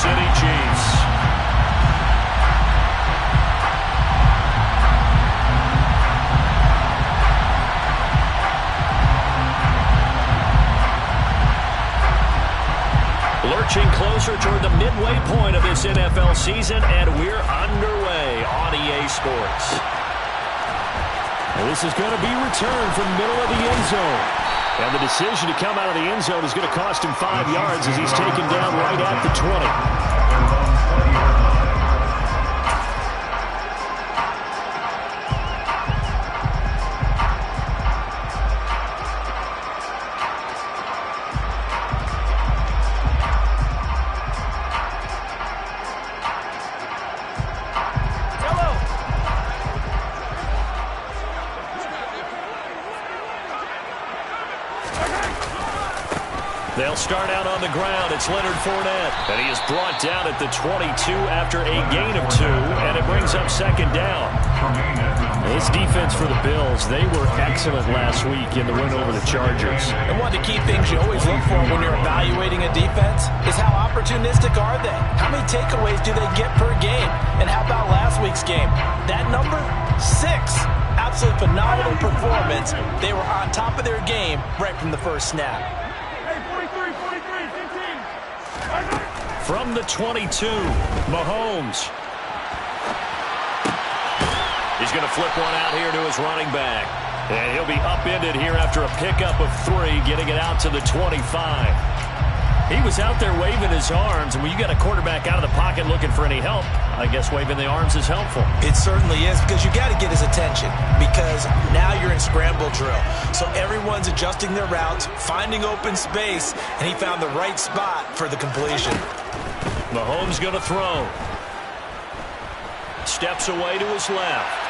City Chiefs. Lurching closer toward the midway point of this NFL season, and we're underway on EA Sports. And this is going to be returned from the middle of the end zone. And the decision to come out of the end zone is going to cost him 5 yards as he's taken down right at the 20. They'll start out on the ground. It's Leonard Fournette. And he is brought down at the 22 after a gain of 2. And it brings up second down. This defense for the Bills, they were excellent last week in the win over the Chargers. And one of the key things you always look for when you're evaluating a defense is how opportunistic are they? How many takeaways do they get per game? And how about last week's game? That number? 6. Absolutely phenomenal performance. They were on top of their game right from the first snap. From the 22, Mahomes. He's going to flip one out here to his running back. And he'll be upended here after a pickup of 3, getting it out to the 25. He was out there waving his arms, and when you got a quarterback out of the pocket looking for any help, I guess waving the arms is helpful. It certainly is, because you got to get his attention, because now you're in scramble drill. So everyone's adjusting their routes, finding open space, and he found the right spot for the completion. Mahomes going to throw. Steps away to his left.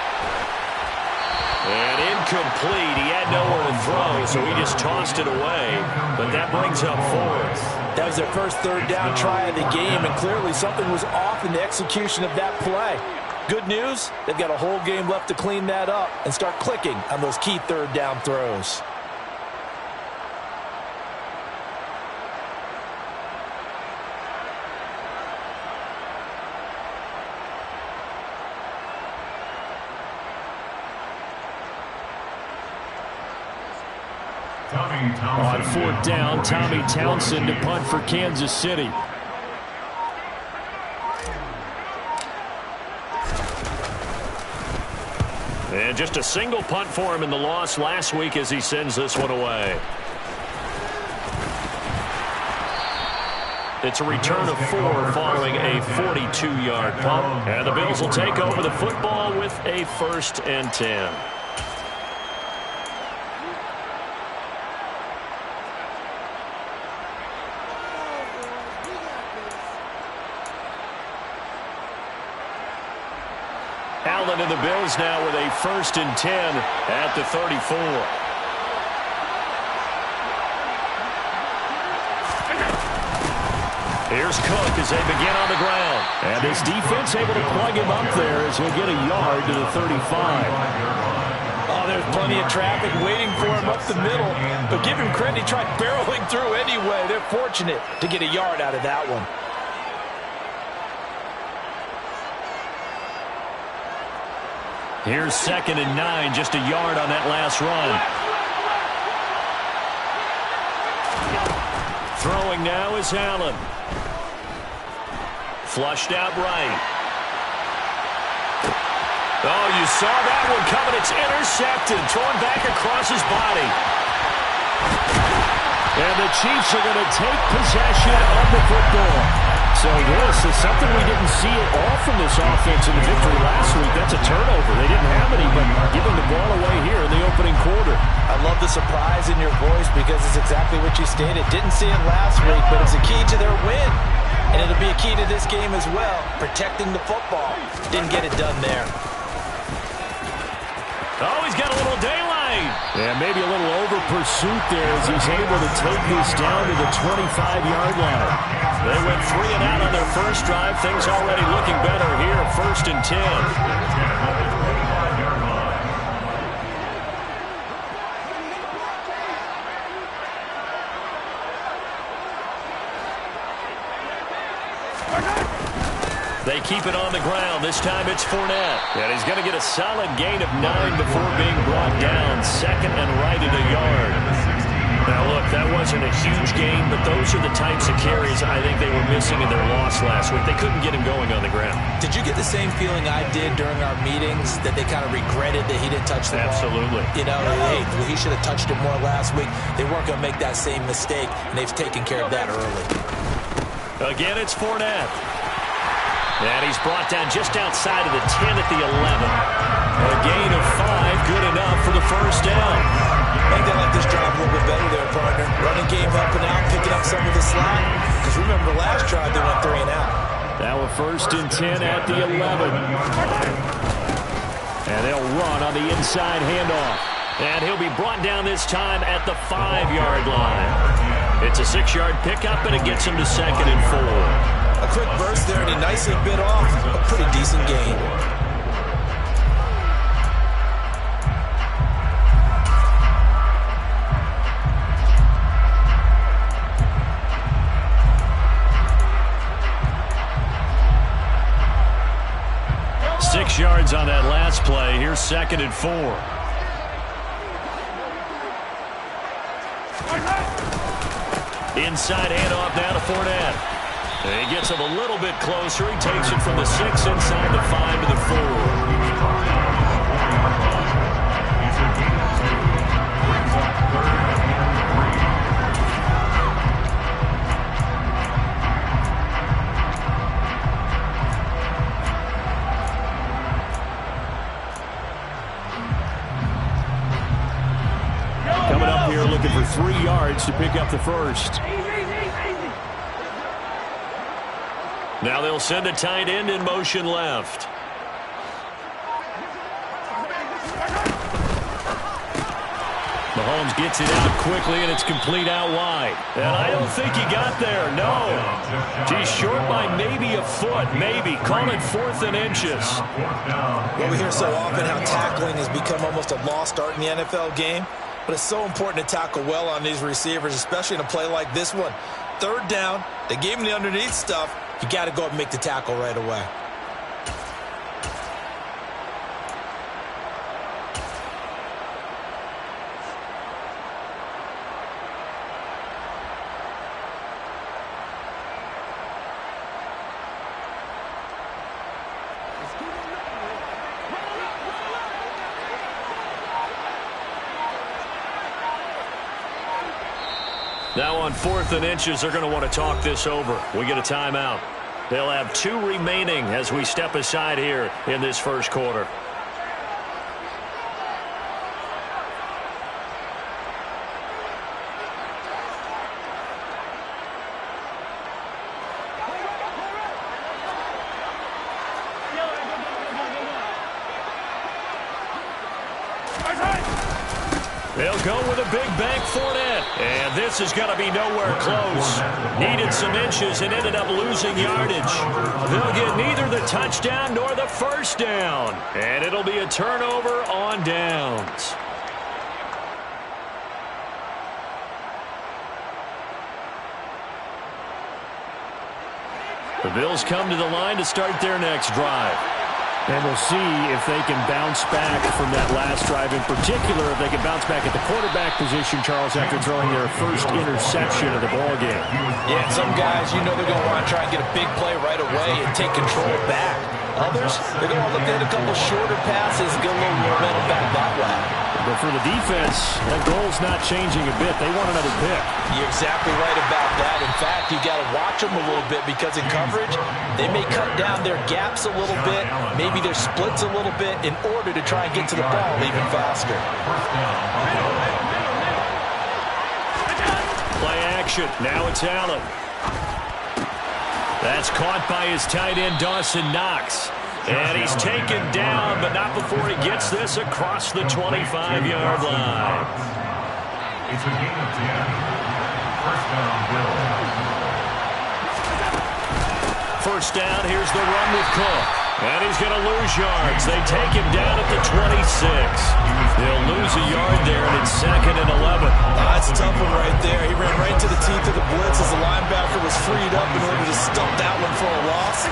And incomplete. He had nowhere to throw, so he just tossed it away. But that brings up 4th. That was their first third down try of the game, and clearly something was off in the execution of that play. Good news, they've got a whole game left to clean that up and start clicking on those key third down throws. On 4th down, Tommy Townsend to punt for Kansas City. And just a single punt for him in the loss last week as he sends this one away. It's a return of 4 following a 42-yard punt. And the Bills will take over the football with a 1st and 10. Allen and the Bills now with a 1st and 10 at the 34. Here's Cook as they begin on the ground. And his defense able to plug him up there as he'll get a yard to the 35. Oh, there's plenty of traffic waiting for him up the middle. But give him credit, he tried barreling through anyway. They're fortunate to get a yard out of that one. Here's 2nd and 9, just a yard on that last run. Throwing now is Allen. Flushed out right. Oh, you saw that one coming. It's intercepted. Thrown back across his body. And the Chiefs are going to take possession of the football. So this is something we didn't see at all from this offense in the victory last week. That's a turnover. They didn't have any, but giving the ball away here in the opening quarter. I love the surprise in your voice because it's exactly what you stated. Didn't see it last week, but it's a key to their win. And it'll be a key to this game as well, protecting the football. Didn't get it done there. Oh, he's got a little daylight. Yeah, maybe a little over pursuit there as he's able to take this down to the 25-yard line. They went 3 and out on their first drive. Things already looking better here. 1st and 10. They keep it on the ground. This time it's Fournette. And he's going to get a solid gain of 9 before being brought down. Second and right at a yard. Now, look, that wasn't a huge gain, but those are the types of carries I think they were missing in their loss last week. They couldn't get him going on the ground. Did you get the same feeling I did during our meetings, that they kind of regretted that he didn't touch the ball? Absolutely. You know, hey, he should have touched it more last week. They weren't going to make that same mistake, and they've taken care of that early. Again, it's Fournette. And he's brought down just outside of the 10 at the 11. A gain of 5, good enough for the first down. I think they like this drive a little bit better there, partner. Running game helping out, picking up some of the slack. Because remember, the last drive they went 3 and out. Now a 1st and 10 at the 11. And they'll run on the inside handoff. And he'll be brought down this time at the 5-yard line. It's a 6-yard pickup, and it gets him to 2nd and 4. A quick burst there, and he nicely bit off a pretty decent gain. Yards on that last play. Here's 2nd and 4. Inside handoff now to Fournette. And he gets him a little bit closer. He takes it from the 6 inside the 5 to the 4. Looking for 3 yards to pick up the first. Now they'll send a tight end in motion left. Mahomes gets it out quickly, and it's complete out wide. And I don't think he got there. No. He's short by maybe a foot. Maybe. Call it 4th and inches. Well, we hear so often how tackling has become almost a lost art in the NFL game. But it's so important to tackle well on these receivers, especially in a play like this one. 3rd down, they gave him the underneath stuff. You got to go up and make the tackle right away. Now on 4th and inches, they're going to want to talk this over. We get a timeout. They'll have 2 remaining as we step aside here in this first quarter. They'll go with a big bank Fournette. And this is going to be nowhere close. Needed some inches and ended up losing yardage. They'll get neither the touchdown nor the first down. And it'll be a turnover on downs. The Bills come to the line to start their next drive. And we'll see if they can bounce back from that last drive. In particular, if they can bounce back at the quarterback position, Charles, after throwing their first interception of the ballgame. Yeah, some guys, you know they're going to want to try and get a big play right away and take control back. Others, they're going to look at a couple shorter passes and get a little momentum back that way. But for the defense, that goal's not changing a bit. They want another pick. You're exactly right about that. In fact, you got to watch them a little bit because in coverage, they may cut down their gaps a little bit, maybe their splits a little bit in order to try and get to the ball even faster. Play action. Now it's Allen. That's caught by his tight end, Dawson Knox. And he's taken down, but not before he gets this across the 25-yard line. It's a game of 10. First down, Bills. First down, here's the run with Cook. And he's going to lose yards. They take him down at the 26. They'll lose a yard there, and it's 2nd and 11. That's a tough one right there. He ran right into the teeth of the blitz as the linebacker was freed up in order to stump that one for a loss.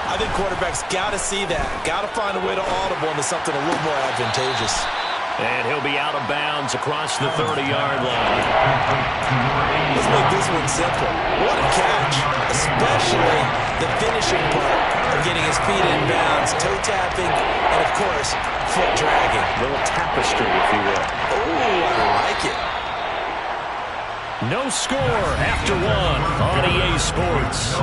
I think quarterback's got to see that. Got to find a way to audible into something a little more advantageous. And he'll be out of bounds across the 30-yard line. Let's make this one simple. What a catch, especially the finishing part of getting his feet in bounds, toe tapping, and, of course, foot dragging. A little tapestry, if you will. Oh, I like it. No score after one on EA Sports.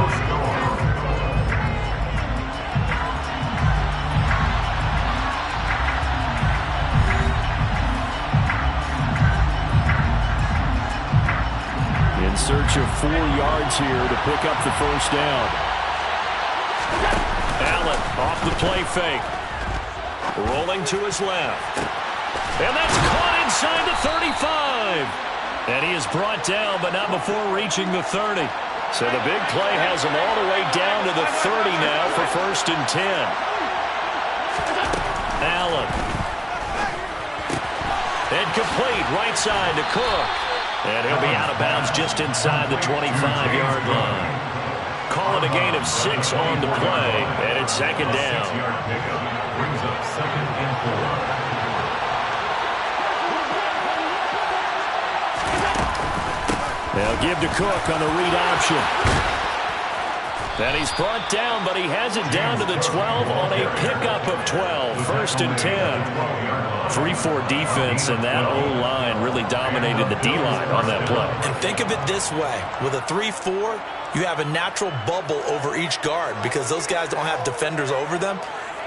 In search of 4 yards here to pick up the first down. Allen off the play fake. Rolling to his left. And that's caught inside the 35. And he is brought down, but not before reaching the 30. So the big play has him all the way down to the 30 now for 1st and 10. Allen. And complete right side to Cook. And he'll be out of bounds just inside the 25-yard line. Call it a gain of 6 on the play, and it's 2nd down. 6-yard pickup brings up 2nd and 4. They'll give to Cook on the read option. And he's brought down, but he has it down to the 12 on a pickup of 12. 1st and 10. 3-4 defense, and that O-line really dominated the D-line on that play. And think of it this way. With a 3-4, you have a natural bubble over each guard because those guys don't have defenders over them.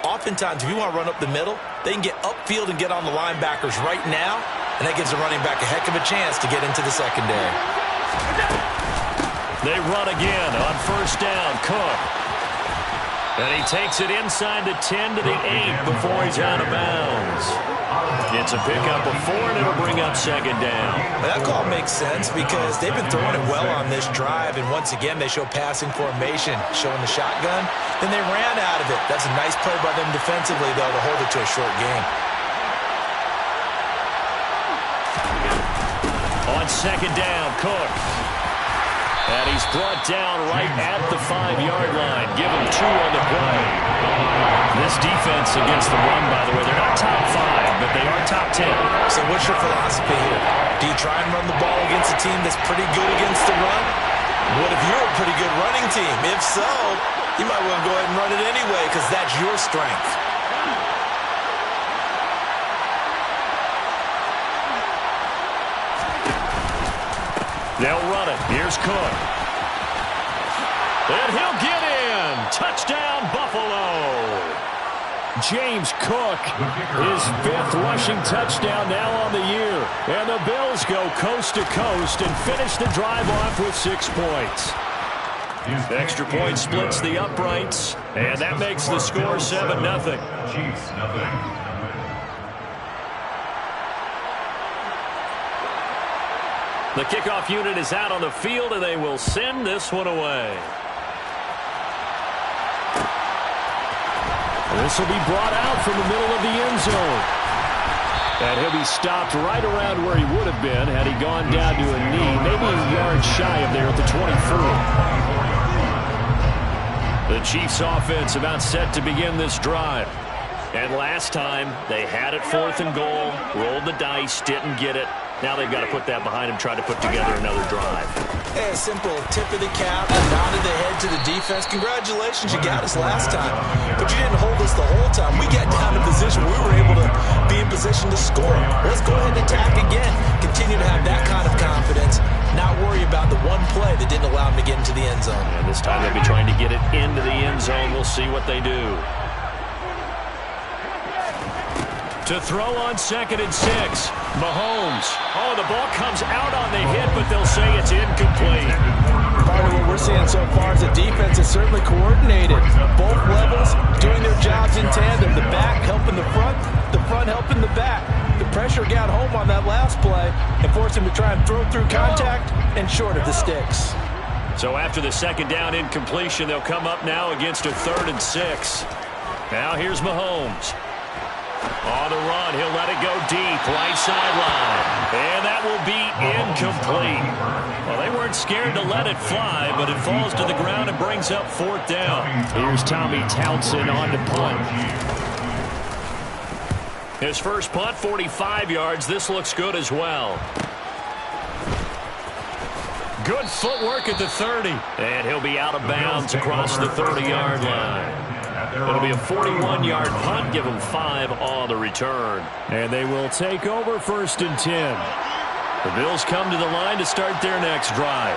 Oftentimes, if you want to run up the middle, they can get upfield and get on the linebackers right now, and that gives the running back a heck of a chance to get into the secondary. They run again on 1st down. Cook. And he takes it inside the 10 to the 8 before he's out of bounds. It's a pickup of 4, and it'll bring up 2nd down. That call makes sense because they've been throwing it well on this drive, and once again they show passing formation, showing the shotgun. Then they ran out of it. That's a nice play by them defensively, though, to hold it to a short game. On 2nd down, Cook. And he's brought down right at the 5-yard line. Give him 2 on the play. This defense against the run, by the way, they're not top 5, but they are top 10. So what's your philosophy here? Do you try and run the ball against a team that's pretty good against the run? What if you're a pretty good running team? If so, you might want to go ahead and run it anyway because that's your strength. They'll run it. Here's Cook. And he'll get in. Touchdown, Buffalo. James Cook, his 5th rushing touchdown now on the year. And the Bills go coast to coast and finish the drive off with 6 points. The extra point splits the uprights, and that makes the score 7-0. Chiefs, nothing. The kickoff unit is out on the field, and they will send this one away. This will be brought out from the middle of the end zone. And he'll be stopped right around where he would have been had he gone down to a knee, maybe a yard shy of there at the 24. The Chiefs offense about set to begin this drive. And last time, they had it 4th and goal, rolled the dice, didn't get it. Now they've got to put that behind them, try to put together another drive. Hey, a simple tip of the cap, nod of the head to the defense. Congratulations, you got us last time. But you didn't hold us the whole time. We got down in position. We were able to be in position to score. Let's go ahead and attack again. Continue to have that kind of confidence. Not worry about the one play that didn't allow them to get into the end zone. And this time they'll be trying to get it into the end zone. We'll see what they do. To throw on 2nd and 6. Mahomes. Oh, the ball comes out on the hit, but they'll say it's incomplete. Part of what we're seeing so far is the defense is certainly coordinated. Both levels doing their jobs in tandem. The back helping the front helping the back. The pressure got home on that last play and forced him to try and throw through contact and short of the sticks. So after the 2nd down incompletion, they'll come up now against a 3rd and 6. Now here's Mahomes. On the run, he'll let it go deep, right sideline. And that will be incomplete. Well, they weren't weren't scared to let it fly, but it falls to the ground and brings up 4th down. Here's Tommy Townsend on to punt. His first punt, 45 yards. This looks good as well. Good footwork at the 30. And he'll be out of bounds across the 30-yard line. It'll be a 41-yard punt. Give him 5 on the return. And they will take over 1st and 10. The Bills come to the line to start their next drive.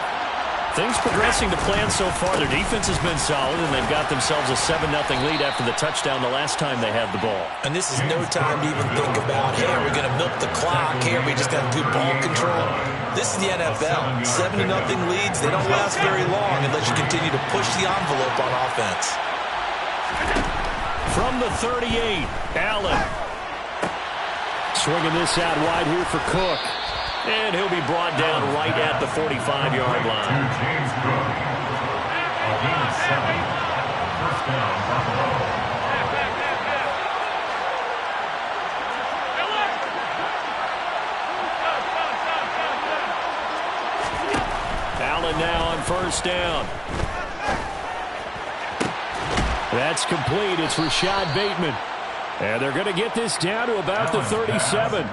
Things progressing to plan so far. Their defense has been solid, and they've got themselves a 7-0 lead after the touchdown the last time they had the ball. And this is no time to even think about, hey, are we going to milk the clock? Hey, are we just going to do ball control? This is the NFL. 7-0 leads, they don't last very long unless you continue to push the envelope on offense. From the 38, Allen. Swinging this out wide here for Cook. And he'll be brought down right at the 45-yard line. James Cook. A gain of 7. First down, Buffalo. Allen now on 1st down. That's complete. It's Rashad Bateman. And they're going to get this down to about the 37.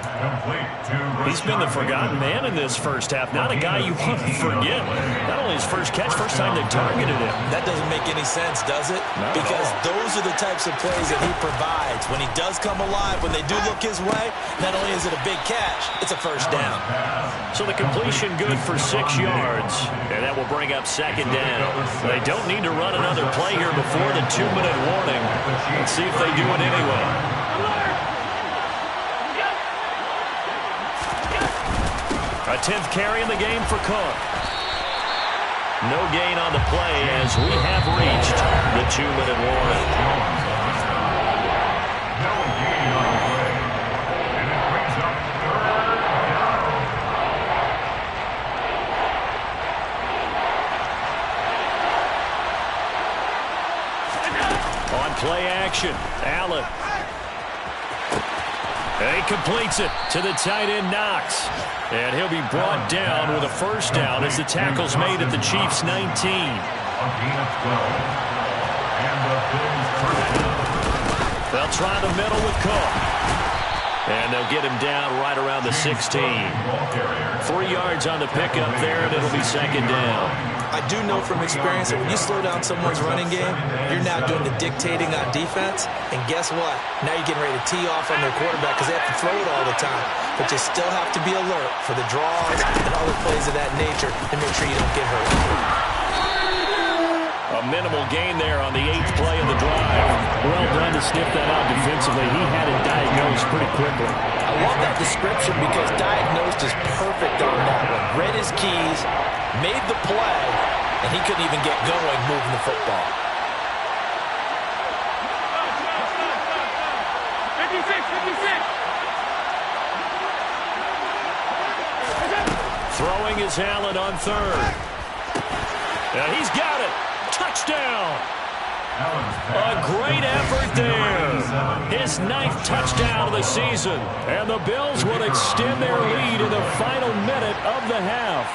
He's been the forgotten man in this first half. Not a guy you want to forget. Not only his first catch, first time they targeted him. That doesn't make any sense, does it? Because those are the types of plays that he provides. When he does come alive, when they do look his way, not only is it a big catch, it's a first down. So the completion good for 6 yards. And that will bring up 2nd down. They don't need to run another play here before the 2-minute warning. Let's see if they do it anyway. A 10th carry in the game for Cook. No gain on the play as we have reached the 2-minute warning. No gain on the play. And it brings up 3rd down. On play action, Allen. He completes it to the tight end, Knox. And he'll be brought down with a 1st down as the tackle's made at the Chiefs' 19. A gain of 12. And the Bills' 1st down. They'll try the middle with Cook. And they'll get him down right around the 16. 3 yards on the pickup there, and it'll be 2nd down. I do know from experience that when you slow down someone's running game, you're now doing the dictating on defense. And guess what? Now you're getting ready to tee off on their quarterback because they have to throw it all the time. But you still have to be alert for the draws and other plays of that nature to make sure you don't get hurt. A minimal gain there on the 8th play of the drive. Well done to sniff that out defensively. He had it diagnosed pretty quickly. I love that description because diagnosed is perfect on that one. Read his keys, made the play, and he couldn't even get going moving the football. 56. Throwing is Allen on 3rd. And he's got it. Touchdown. A great effort there. His 9th touchdown of the season. And the Bills will extend their lead in the final minute of the half.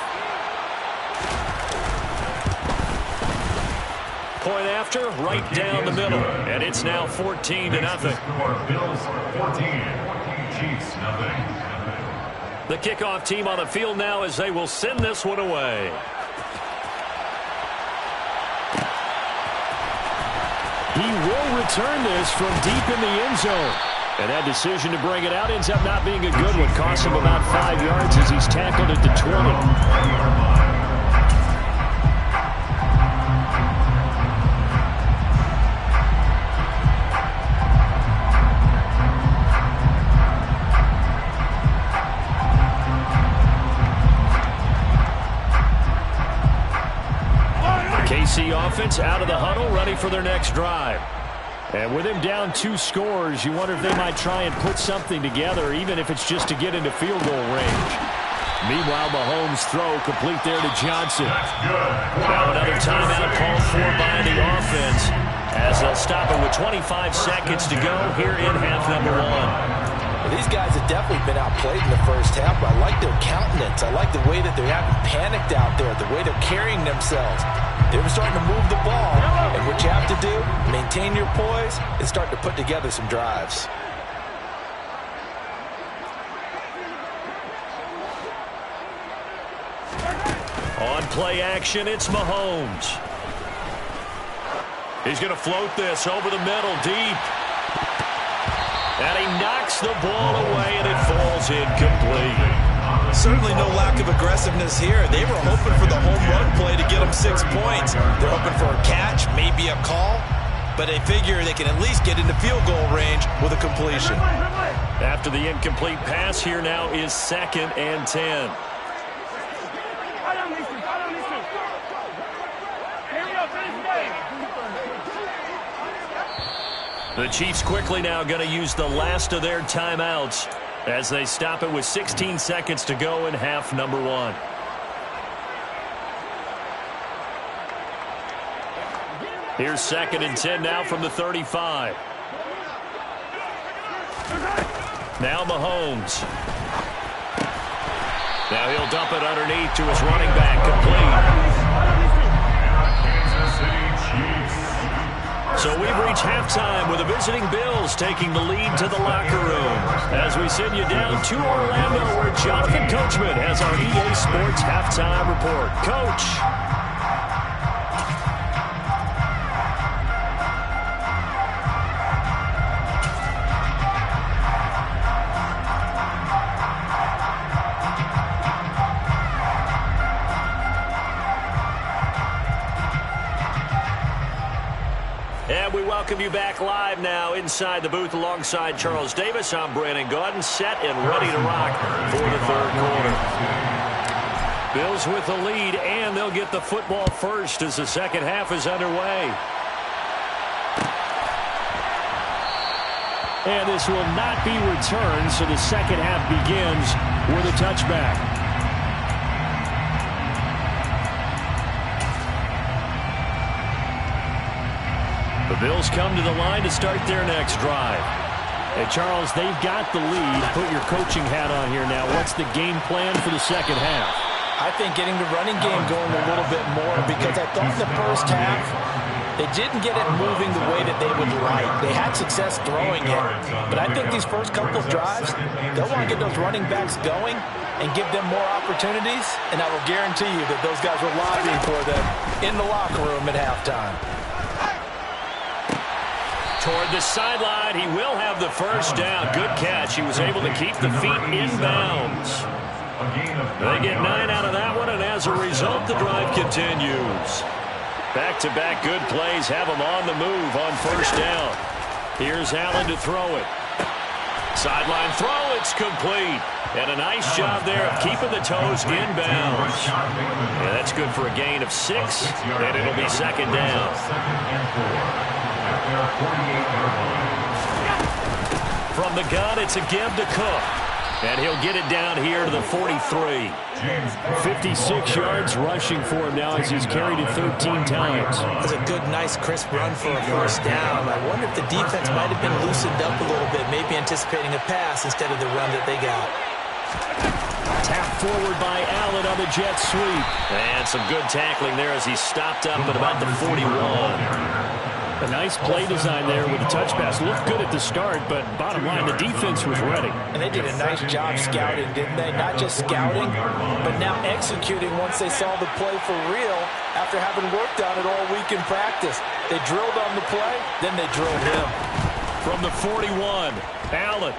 Point after, right down the middle. And it's now 14-0. Bills 14, Chiefs nothing. The kickoff team on the field now as they will send this one away. He will return this from deep in the end zone. And that decision to bring it out ends up not being a good one. Costs him about 5 yards as he's tackled at the 20. KC offense out of the huddle, ready for their next drive. And with him down 2 scores, you wonder if they might try and put something together, even if it's just to get into field goal range. Meanwhile, Mahomes' throw complete there to Johnson. Now another timeout called for by the offense as they'll stop it with 25 seconds to go here in half number 1. Well, these guys have definitely been outplayed in the first half, but I like their countenance. I like the way that they're having panicked out there, the way they're carrying themselves. They're starting to move the ball, and what you have to do, maintain your poise and start to put together some drives. On play action, it's Mahomes. He's going to float this over the middle, deep. And he knocks the ball away, and it falls incomplete. Certainly no lack of aggressiveness here. They were hoping for the home run play to get them 6 points. They're hoping for a catch, maybe a call, but they figure they can at least get into field goal range with a completion. After the incomplete pass, here now is 2nd and 10. The Chiefs quickly now going to use the last of their timeouts as they stop it with 16 seconds to go in half number 1. Here's 2nd and 10 now from the 35. Now Mahomes. Now he'll dump it underneath to his running back, complete. So we've reached halftime with the visiting Bills taking the lead to the locker room. As we send you down to Orlando, where Jonathan Coachman has our EA Sports halftime report. Coach. And we welcome you back live now inside the booth alongside Charles Davis. I'm Brandon Gaudin, set and ready to rock for the third quarter. Bills with the lead, and they'll get the football first as the second half is underway. And this will not be returned, so the second half begins with a touchback. The Bills come to the line to start their next drive. And Charles, they've got the lead. Put your coaching hat on here now. What's the game plan for the second half? I think getting the running game going a little bit more, because I thought the first half they didn't get it moving the way that they would like. They had success throwing it, but I think these first couple of drives, they'll want to get those running backs going and give them more opportunities, and I will guarantee you that those guys were lobbying for them in the locker room at halftime. Toward the sideline, he will have the first down. Good catch. He was able to keep the feet in bounds. They get 9 out of that one, and as a result, the drive continues. Back-to-back good plays have him on the move on first down. Here's Allen to throw it. Sideline throw, it's complete. And a nice job there of keeping the toes in bounds. Yeah, that's good for a gain of 6, and it'll be second down. From the gun, it's a give to Cook. And he'll get it down here to the 43. 56 yards rushing for him now as he's carried it 13 times. That's a good, nice, crisp run for a first down. I wonder if the defense might have been loosened up a little bit, maybe anticipating a pass instead of the run that they got. Tapped forward by Allen on the jet sweep. And some good tackling there as he stopped up at about the 41. A nice play design there with the touch pass. Looked good at the start, but bottom line, the defense was ready. And they did a nice job scouting, didn't they? Not just scouting, but now executing once they saw the play for real after having worked on it all week in practice. They drilled on the play, then they drilled him. From the 41, Allen.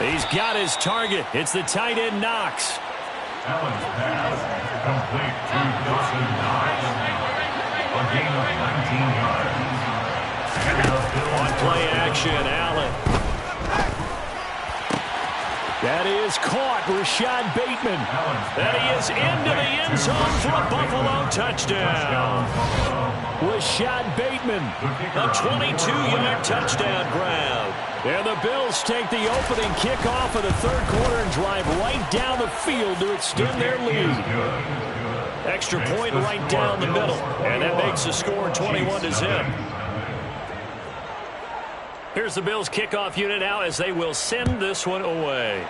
He's got his target. It's the tight end Knox. Allen's pass complete to Dawson Knox. A gain of 19 yards. On play action, Allen. That is caught, Rashad Bateman. And he is into the end zone for a Buffalo touchdown. Rashad Bateman. A 22-yard touchdown grab. And the Bills take the opening kickoff of the third quarter and drive right down the field to extend their lead. Extra point right down the middle. And that makes the score 21-0. Here's the Bills kickoff unit now as they will send this one away.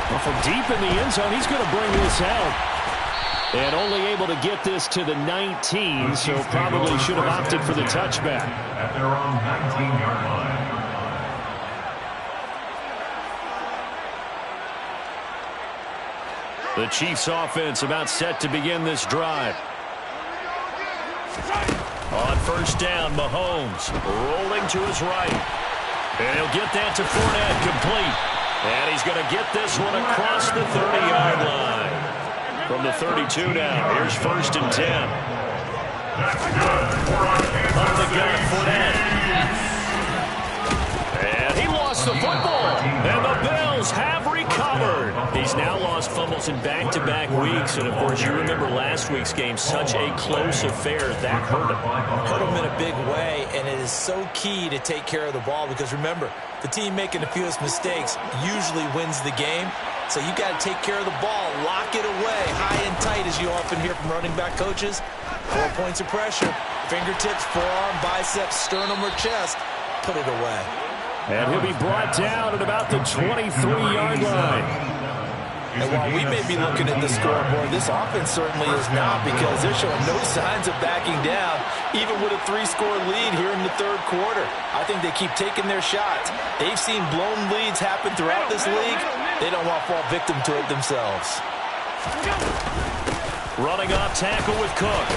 Well, from deep in the end zone, he's going to bring this out. And only able to get this to the 19, so probably should have opted for the touchback. At their own 19-yard line. The Chiefs offense about set to begin this drive. On first down, Mahomes rolling to his right. And he'll get that to Fournette, complete. And he's going to get this one across the 30-yard line. From the 32 now, here's first and 10. That's good for a Up the gun, Fournette. And he lost the football. And the Bills have recovered. He's now lost fumbles in back-to-back weeks. And, of course, you remember last week's game, such a close affair. That hurt him. Hurt him in a big way, and it is so key to take care of the ball because, remember, the team making the fewest mistakes usually wins the game. So you got to take care of the ball, lock it away, high and tight, as you often hear from running back coaches. 4 points of pressure, fingertips, forearm, biceps, sternum, or chest. Put it away. And he'll be brought down at about the 23-yard line. And while we may be looking at the scoreboard, this offense certainly is not because they're showing no signs of backing down, even with a 3-score lead here in the third quarter. I think they keep taking their shots. They've seen blown leads happen throughout this league. They don't want to fall victim to it themselves. Running off tackle with Cook.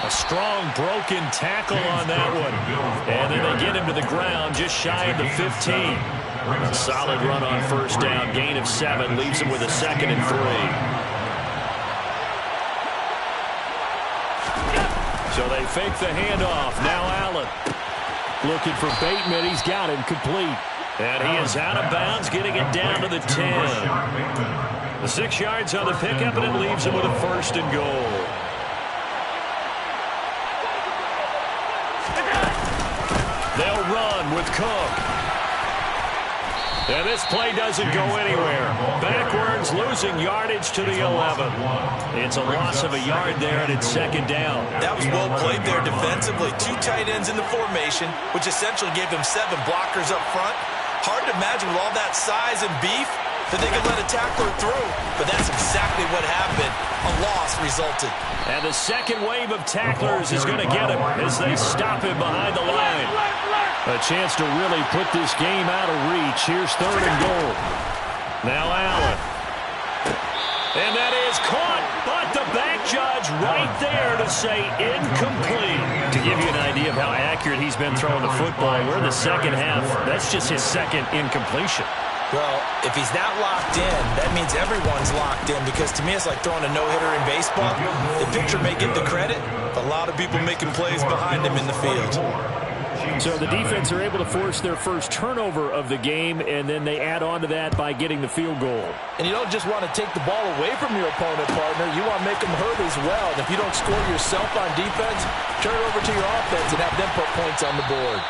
A strong broken tackle on that one. And then they get him to the ground just shy of the 15. A solid run on first down. Gain of 7 leaves him with a 2nd and 3. So they fake the handoff. Now Allen looking for Bateman. He's got him complete. And he is out of bounds, getting it down to the 10. The 6 yards on the pickup, and it leaves him with a 1st and goal. They'll run with Cook. And this play doesn't go anywhere. Backwards, losing yardage to the 11. It's a loss of a yard there, and it's 2nd down. That was well played there defensively. 2 tight ends in the formation, which essentially gave them 7 blockers up front. Hard to imagine with all that size and beef that they could let a tackler through. But that's exactly what happened. A loss resulted. And the second wave of tacklers is going to get him as they stop him behind the line. A chance to really put this game out of reach. Here's 3rd and goal. Now Allen. And that is caught, but the back judge right there to say incomplete. To give you an idea of how accurate he's been throwing the football, we're in the second half. That's just his 2nd incompletion. Well, if he's not locked in, that means everyone's locked in because to me it's like throwing a no-hitter in baseball. The pitcher may get the credit, but a lot of people making plays behind him in the field. So the defense are able to force their first turnover of the game, and then they add on to that by getting the field goal. And you don't just want to take the ball away from your opponent, partner. You want to make them hurt as well. And if you don't score yourself on defense, turn it over to your offense and have them put points on the board.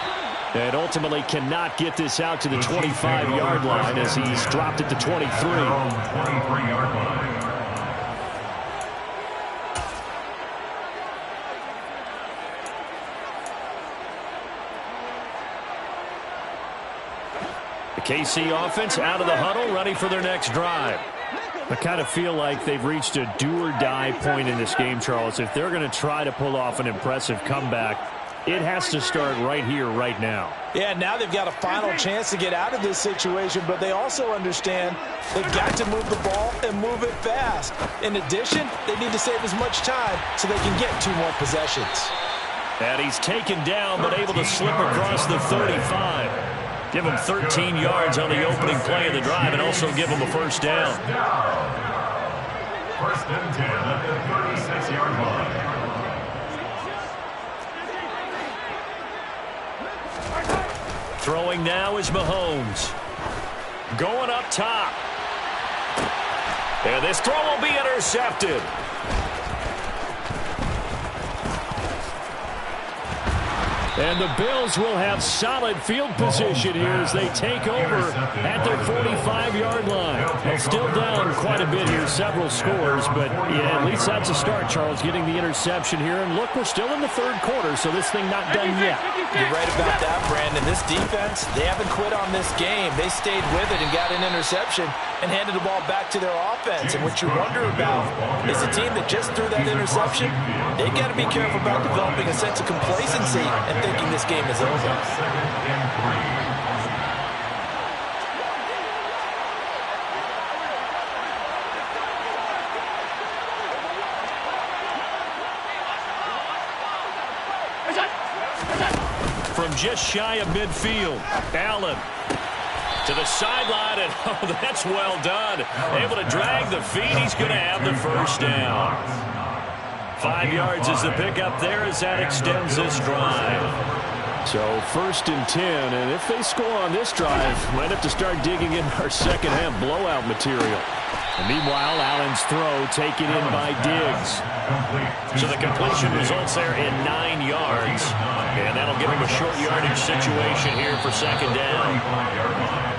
And ultimately cannot get this out to the 25-yard line as he's dropped it to 23. 23-yard line. The KC offense out of the huddle, ready for their next drive. I kind of feel like they've reached a do-or-die point in this game, Charles. If they're going to try to pull off an impressive comeback, it has to start right here, right now. Yeah, now they've got a final chance to get out of this situation, but they also understand they've got to move the ball and move it fast. In addition, they need to save as much time so they can get 2 more possessions. And he's taken down, but able to slip across the 35. Give him 13 yards on the opening play of the drive and also give him a first down. 1st and 10 at the 36-yard line. Throwing now is Mahomes. Going up top. And this throw will be And the Bills will have solid field position here as they take over at their 45-yard line. Well, still down quite a bit here, several scores, but yeah, at least that's a start, Charles, getting the interception here. And look, we're still in the third quarter, so this thing not done yet. You're right about that, Brandon. This defense, they haven't quit on this game. They stayed with it and got an interception and handed the ball back to their offense. And what you wonder about is the team that just threw that interception, they got to be careful about developing a sense of complacency and thinking this game is over. From just shy of midfield, Allen to the sideline, and oh, that's well done. Able to drag the feet. He's going to have the first down. 5 yards is the pickup there as that extends this drive. So 1st and 10, and if they score on this drive, might have to start digging in our second half blowout material. And meanwhile, Allen's throw taken in by Diggs. So the completion results there in 9 yards. And that'll give him a short yardage situation here for second down.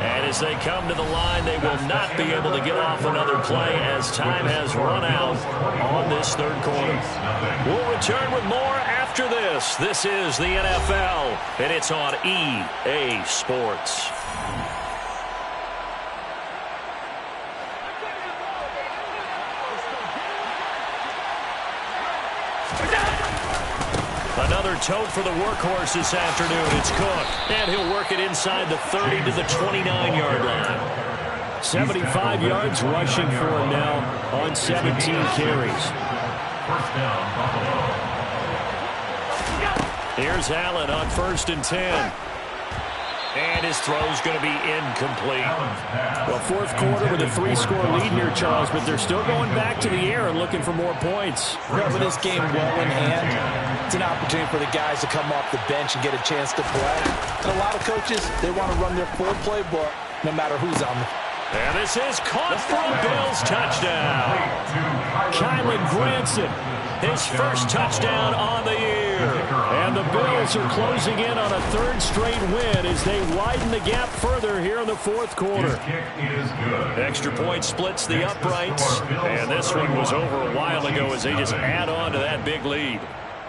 And as they come to the line, they will not be able to get off another play as time has run out on this third quarter. We'll return with more after this. This is the NFL, and it's on EA Sports. Another tote for the workhorse this afternoon. It's Cook, and he'll work it inside the 30 to the 29-yard line. 75 yards rushing for him now on 17 carries. First down, Buffalo. Here's Allen on 1st and 10. And his throw's going to be incomplete. Well, fourth quarter with a 3-score lead here, Charles, but they're still going back to the air and looking for more points. With this game well in hand, it's an opportunity for the guys to come off the bench and get a chance to play. And a lot of coaches, they want to run their full playbook no matter who's on the field. And this is caught for a Bills touchdown. Kylen Granson, his first touchdown on the year. And the Bills are closing in on a 3rd straight win as they widen the gap further here in the fourth quarter. Extra point splits the uprights. And this one was over a while ago as they just add on to that big lead.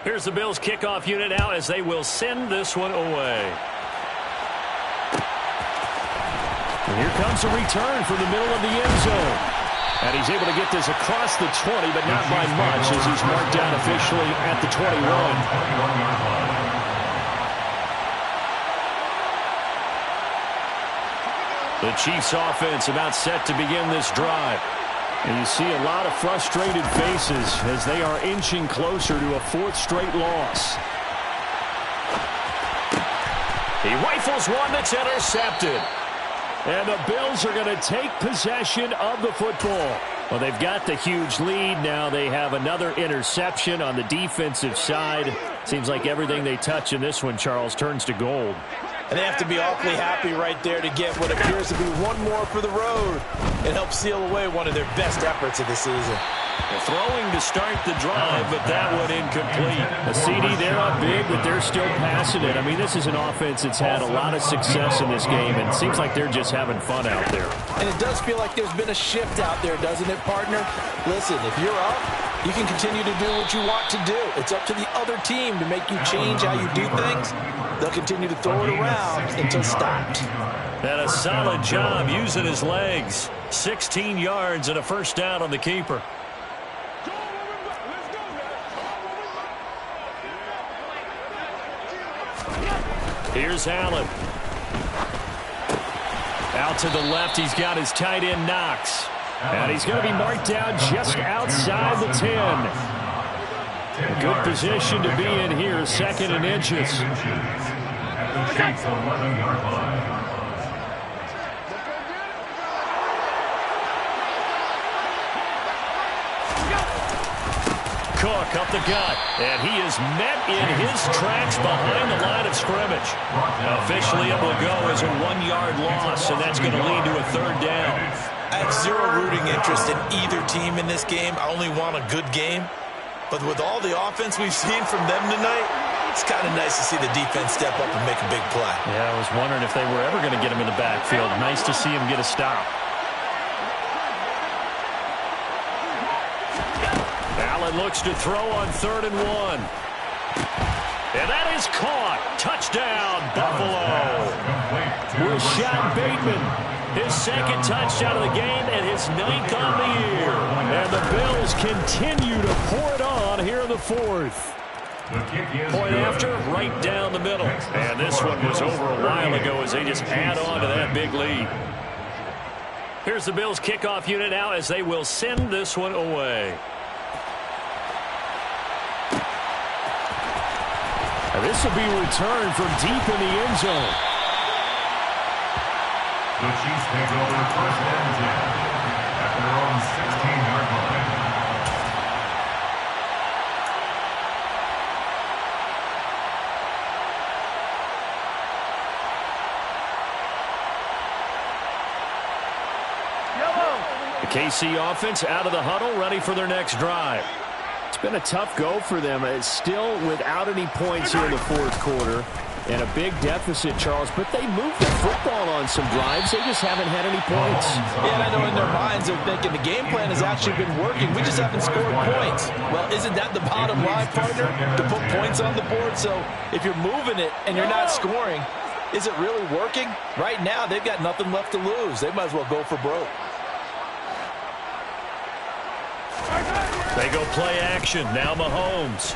Here's the Bills kickoff unit now as they will send this one away. And here comes a return from the middle of the end zone. And he's able to get this across the 20, but not by much as he's marked down officially at the 21. The Chiefs offense about set to begin this drive. And you see a lot of frustrated faces as they are inching closer to a 4th straight loss. He rifles one that's intercepted. And the Bills are going to take possession of the football. Well, they've got the huge lead now. They have another interception on the defensive side. Seems like everything they touch in this one, Charles, turns to gold. And they have to be awfully happy right there to get what appears to be one more for the road and help seal away one of their best efforts of the season. Throwing to start the drive, but that one incomplete. A CD, they're up big, but they're still passing it. I mean, this is an offense that's had a lot of success in this game, and it seems like they're just having fun out there. And it does feel like there's been a shift out there, doesn't it, partner? Listen, if you're up, you can continue to do what you want to do. It's up to the other team to make you change how you do things. They'll continue to throw it around until stopped. And a solid job using his legs. 16 yards and a first down on the keeper. Here's Allen. Out to the left, he's got his tight end Knox. And he's going to be marked down just outside the 10. A good position to be in here, 2nd and inches. Cook up the gut, and he is met in his tracks behind the line of scrimmage. Officially, it will go as a 1-yard loss, and that's going to lead to a 3rd down. I have zero rooting interest in either team in this game. I only want a good game. But with all the offense we've seen from them tonight, It's kind of nice to see the defense step up and make a big play. Yeah, I was wondering if they were ever going to get him in the backfield. Nice to see him get a stop. Allen looks to throw on 3rd and 1. And that is caught. Touchdown, Buffalo. Rashad Bateman, his 2nd touchdown of the game and his 9th on the year. And the Bills continue to pour it on here in the 4th. Point after, right down the middle. And this one was over a while ago as they just add on to that big lead. Here's the Bills kickoff unit now as they will send this one away. And this will be returned from deep in the end zone. The Chiefs take over 1st and 10 at their own 16-yard line. The KC offense out of the huddle, ready for their next drive. It's been a tough go for them. It's still without any points here in the 4th quarter. And a big deficit, Charles. But they moved the football on some drives. They just haven't had any points. Yeah, and I know in their minds they're thinking the game plan has actually been working. We just haven't scored points. Well, isn't that the bottom line, partner? To put points on the board? So if you're moving it and you're not scoring, is it really working? Right now, they've got nothing left to lose. They might as well go for broke. They go play action. Now Mahomes.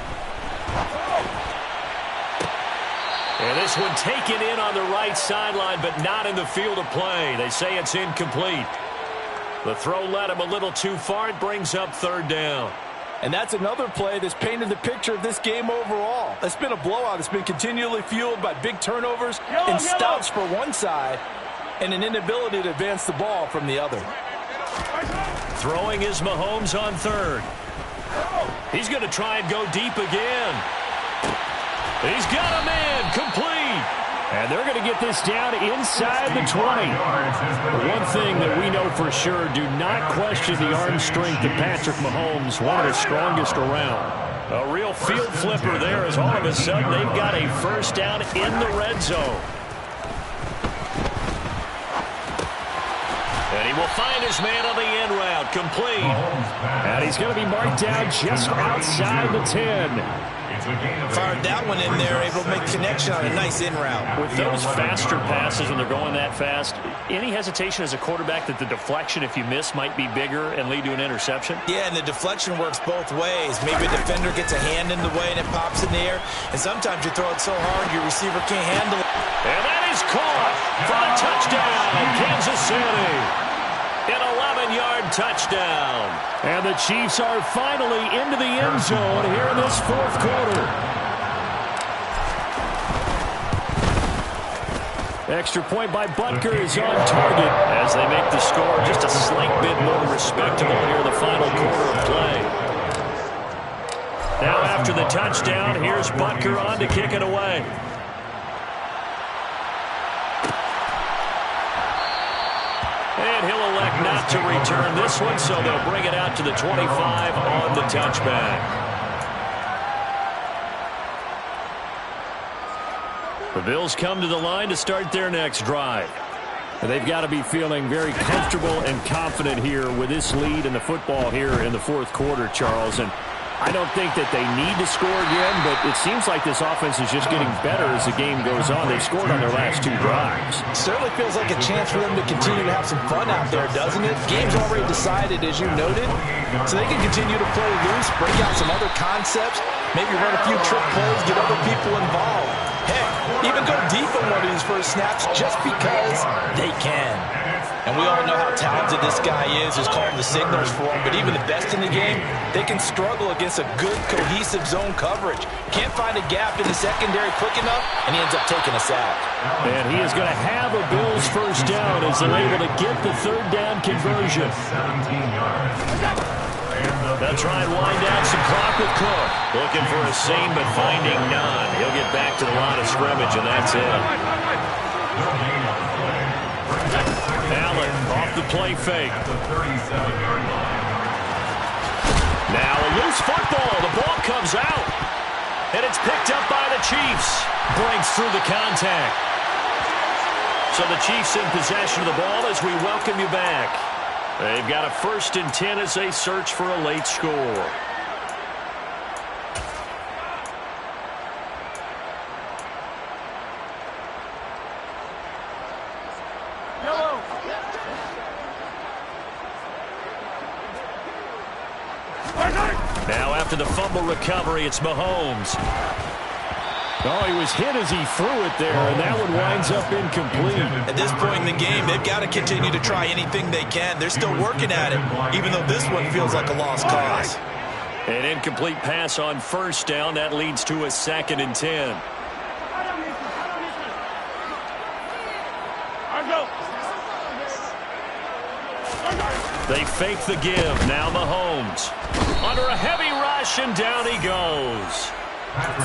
And this one taken in on the right sideline, but not in the field of play. They say it's incomplete. The throw led him a little too far. It brings up 3rd down. And that's another play that's painted the picture of this game overall. It's been a blowout. It's been continually fueled by big turnovers and stops for one side and an inability to advance the ball from the other. Throwing is Mahomes on 3rd. He's going to try and go deep again. He's got a man complete. And they're going to get this down inside the 20. One thing that we know for sure, do not question the arm strength of Patrick Mahomes, one of the strongest around. A real field flipper there as all of a sudden they've got a 1st down in the red zone. And he will find his man on the end route, complete. And he's going to be marked down just outside the 10. Fired that one in there, able to make connection on a nice in route. With those faster passes when they're going that fast, any hesitation as a quarterback that the deflection, if you miss, might be bigger and lead to an interception? Yeah, and the deflection works both ways. Maybe a defender gets a hand in the way and it pops in the air. And sometimes you throw it so hard your receiver can't handle it. And that is caught for a touchdown, Kansas City. An 11-yard touchdown. And the Chiefs are finally into the end zone here in this 4th quarter. Extra point by Butker is on target as they make the score just a slight bit more respectable here in the final quarter of play. Now after the touchdown, here's Butker on to kick it away. And he'll elect not to return this one, so they'll bring it out to the 25 on the touchback. The Bills come to the line to start their next drive. They've got to be feeling very comfortable and confident here with this lead in the football here in the 4th quarter, Charles. And I don't think that they need to score again, but it seems like this offense is just getting better as the game goes on. They've scored on their last 2 drives. Certainly feels like a chance for them to continue to have some fun out there, doesn't it? Game's already decided, as you noted, so they can continue to play loose, break out some other concepts, maybe run a few trick plays, get other people involved. Heck, even go deep on one of these first snaps just because they can. And we all know how talented this guy is, who's calling the signals for him. But even the best in the game, they can struggle against a good, cohesive zone coverage. Can't find a gap in the secondary quick enough, and he ends up taking a sack. And he is going to have a Bills 1st down as they're able to get the 3rd down conversion. They'll try and wind down some clock with Cook. Looking for a seam, but finding none. He'll get back to the line of scrimmage, and that's it. Allen off the play fake. Now a loose football. The ball comes out. And it's picked up by the Chiefs. Breaks through the contact. So the Chiefs in possession of the ball as we welcome you back. They've got a 1st and 10 as they search for a late score. Now after the fumble recovery, it's Mahomes. Oh, he was hit as he threw it there, and that one winds up incomplete. At this point in the game, they've got to continue to try anything they can. They're still working at it, even though this one feels like a lost cause. An incomplete pass on 1st down. That leads to a 2nd and 10. They fake the give. Now Mahomes. Under a heavy rush, and down he goes.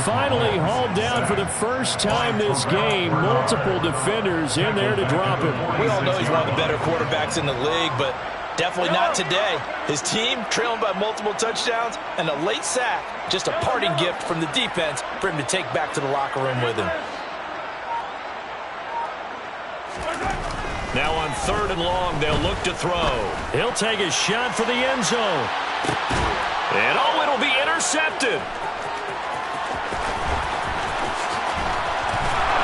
Finally hauled down for the first time this game. Multiple defenders in there to drop him. We all know he's one of the better quarterbacks in the league, but definitely not today. His team trailing by multiple touchdowns and a late sack. Just a parting gift from the defense for him to take back to the locker room with him. Now on 3rd and long, they'll look to throw. He'll take a shot for the end zone. And oh, it'll be intercepted.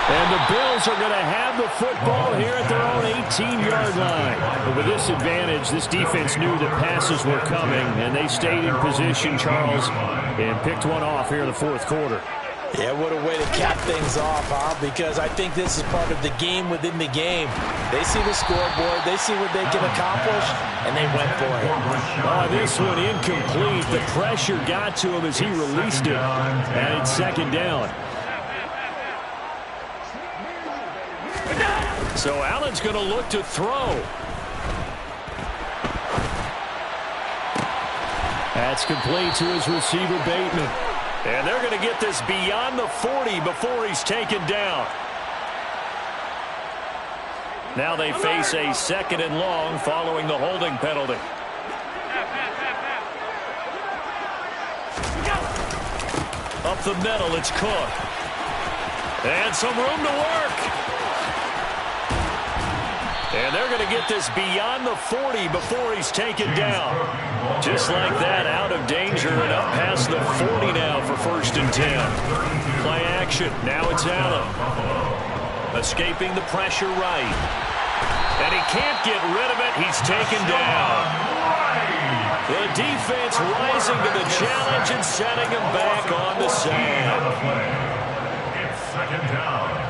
And the Bills are going to have the football here at their own 18-yard line. But with this advantage, this defense knew that passes were coming, and they stayed in position, Charles, and picked one off here in the 4th quarter. Yeah, what a way to cap things off, huh? Because I think this is part of the game within the game. They see the scoreboard, they see what they can accomplish, and they went for it. Oh, this one incomplete. The pressure got to him as he released it, and it's 2nd down. So Allen's going to look to throw. That's complete to his receiver, Bateman. And they're going to get this beyond the 40 before he's taken down. Now they face a 2nd and long following the holding penalty. Up the middle, it's Cook. And some room to work. And they're going to get this beyond the 40 before he's taken down. Just like that, out of danger and up past the 40 now for 1st and 10. Play action. Now it's Allen. Escaping the pressure right. And he can't get rid of it. He's taken down. The defense rising to the challenge and setting him back on the sand. It's 2nd down.